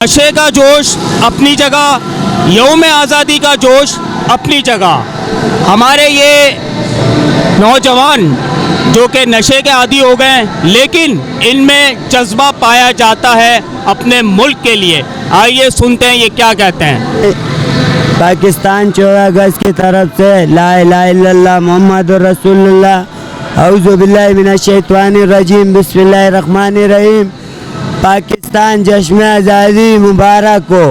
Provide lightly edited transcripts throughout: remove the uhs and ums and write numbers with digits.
नशे का जोश अपनी जगह, यौम आज़ादी का जोश अपनी जगह। हमारे ये नौजवान जो कि नशे के आदी हो गए हैं, लेकिन इनमें जज्बा पाया जाता है अपने मुल्क के लिए। आइए सुनते हैं ये क्या कहते हैं। पाकिस्तान 14 अगस्त की तरफ से ला इलाहा इल्लल्लाह मुहम्मदुर रसूलुल्लाह औज़ु बिल्लाहि मिनश शैतानिर रजीम बिस्मिल्लाहिर रहमानिर रहीम। पाकिस्तान जश्न आज़ादी मुबारक हो।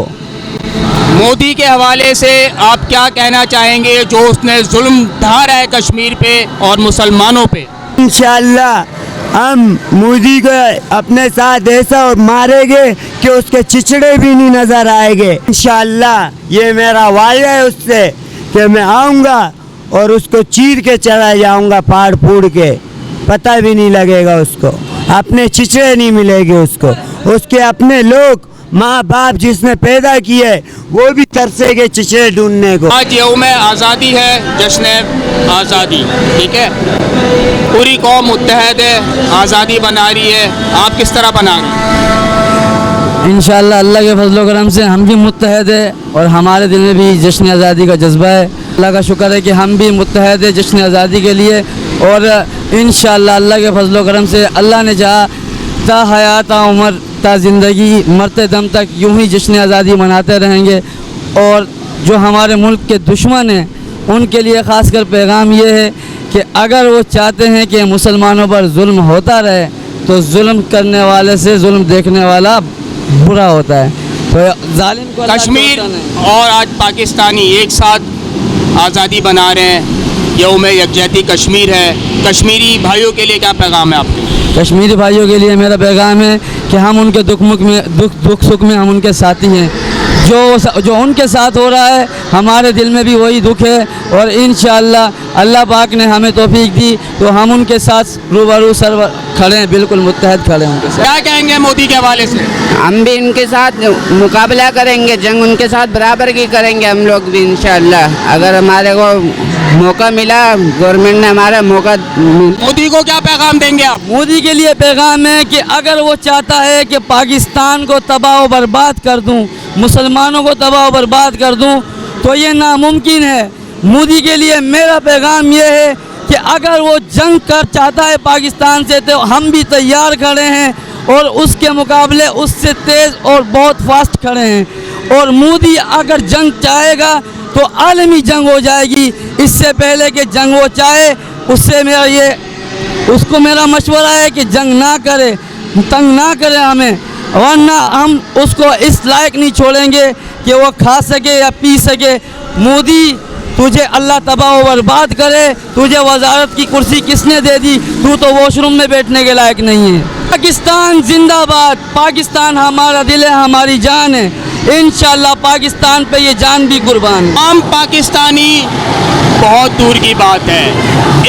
मोदी के हवाले से आप क्या कहना चाहेंगे जो उसने जुल्म ढा रहा है कश्मीर पे और मुसलमानों पे? इंशाअल्लाह हम मोदी को अपने साथ ऐसा मारेंगे कि उसके चिचड़े भी नहीं नजर आएंगे। इंशाअल्लाह ये मेरा वादा है उससे कि मैं आऊँगा और उसको चीर के चला जाऊँगा, फाड़ फूड़ के, पता भी नहीं लगेगा उसको, अपने चिचड़े नहीं मिलेंगे उसको। उसके अपने लोग माँ बाप जिसने पैदा किए वो भी तरसेंगे चिचड़े ढूंढने को। आज यौम आज़ादी है, जश्न आज़ादी, ठीक है, पूरी कौम मुत्तहद है, आज़ादी बना रही है। आप किस तरह बना रही हैं? इंशाअल्लाह अल्लाह के फजल करम से हम भी मुत्तहद है और हमारे दिल में भी जश्न आज़ादी का जज्बा है। अल्लाह का शुक्र है कि हम भी मुत्तहद है जश्न आज़ादी के लिए। और इंशाअल्लाह अल्लाह के फजल करम से अल्लाह ने चाहा ता हयात ता उम्र ता ज़िंदगी मरते दम तक यूं ही जश्न आज़ादी मनाते रहेंगे। और जो हमारे मुल्क के दुश्मन हैं उनके लिए ख़ास कर पैगाम ये है कि अगर वो चाहते हैं कि मुसलमानों पर जुल्म होता रहे तो जुल्म करने वाले से जुल्म देखने वाला बुरा होता है। तो जालिम को कश्मीर और आज पाकिस्तानी एक साथ आज़ादी बना रहे हैं, यौम यकजहती कश्मीर है। कश्मीरी भाइयों के लिए क्या पैगाम है आपके? कश्मीरी भाइयों के लिए मेरा पैगाम है कि हम उनके दुख सुख में हम उनके साथी हैं। जो उनके साथ हो रहा है हमारे दिल में भी वही दुख है। और इंशाअल्लाह अल्लाह पाक ने हमें तौफीक दी तो हम उनके साथ रूबरू सर खड़े हैं, बिल्कुल मुत्तहद खड़े हैं उनके साथ। क्या कहेंगे मोदी के हवाले से? हम भी इनके साथ मुकाबला करेंगे, जंग उनके साथ बराबर की करेंगे हम लोग भी इंशाअल्लाह। अगर हमारे को मौका मिला, गवर्नमेंट ने हमारा मौका। मोदी को क्या पैगाम देंगे आप? मोदी के लिए पैगाम है कि अगर वो चाहता है कि पाकिस्तान को तबाह व बर्बाद कर दूं, मुसलमानों को तबाह व बर्बाद कर दूं, तो ये नामुमकिन है। मोदी के लिए मेरा पैगाम ये है कि अगर वो जंग कर चाहता है पाकिस्तान से तो हम भी तैयार खड़े हैं और उसके मुकाबले उससे तेज़ और बहुत फास्ट खड़े हैं। और मोदी अगर जंग चाहेगा तो आलमी जंग हो जाएगी। इससे पहले कि जंग वो चाहे उससे उसको मेरा मशवरा है कि जंग ना करे, तंग ना करे हमें, वरना हम उसको इस लायक नहीं छोड़ेंगे कि वो खा सके या पी सके। मोदी तुझे अल्लाह तबाह व बर्बाद करे, तुझे वजारत की कुर्सी किसने दे दी? तू तो वॉशरूम में बैठने के लायक नहीं है। पाकिस्तान जिंदाबाद। पाकिस्तान हमारा दिल है, हमारी जान है। इंशाअल्लाह पाकिस्तान पे ये जान भी कुर्बान है। आम पाकिस्तानी बहुत दूर की बात है,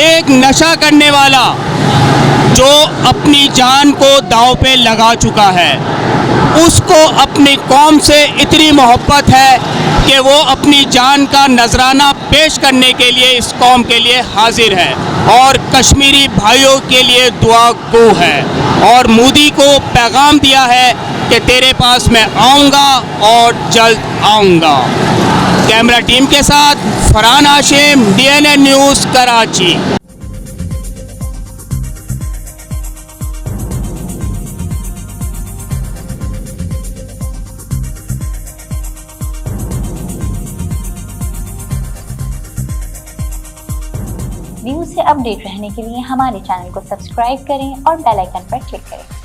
एक नशा करने वाला जो अपनी जान को दांव पे लगा चुका है, उसको अपनी कौम से इतनी मोहब्बत है कि वो अपनी जान का नजराना पेश करने के लिए इस कौम के लिए हाजिर है और कश्मीरी भाइयों के लिए दुआ गो है। और मोदी को पैगाम दिया है कि तेरे पास मैं आऊँगा और जल्द आऊँगा। कैमरा टीम के साथ Farhan Hashim, DNA news, Karachi. News से अपडेट रहने के लिए हमारे चैनल को सब्सक्राइब करें और बेल आइकन पर क्लिक करें।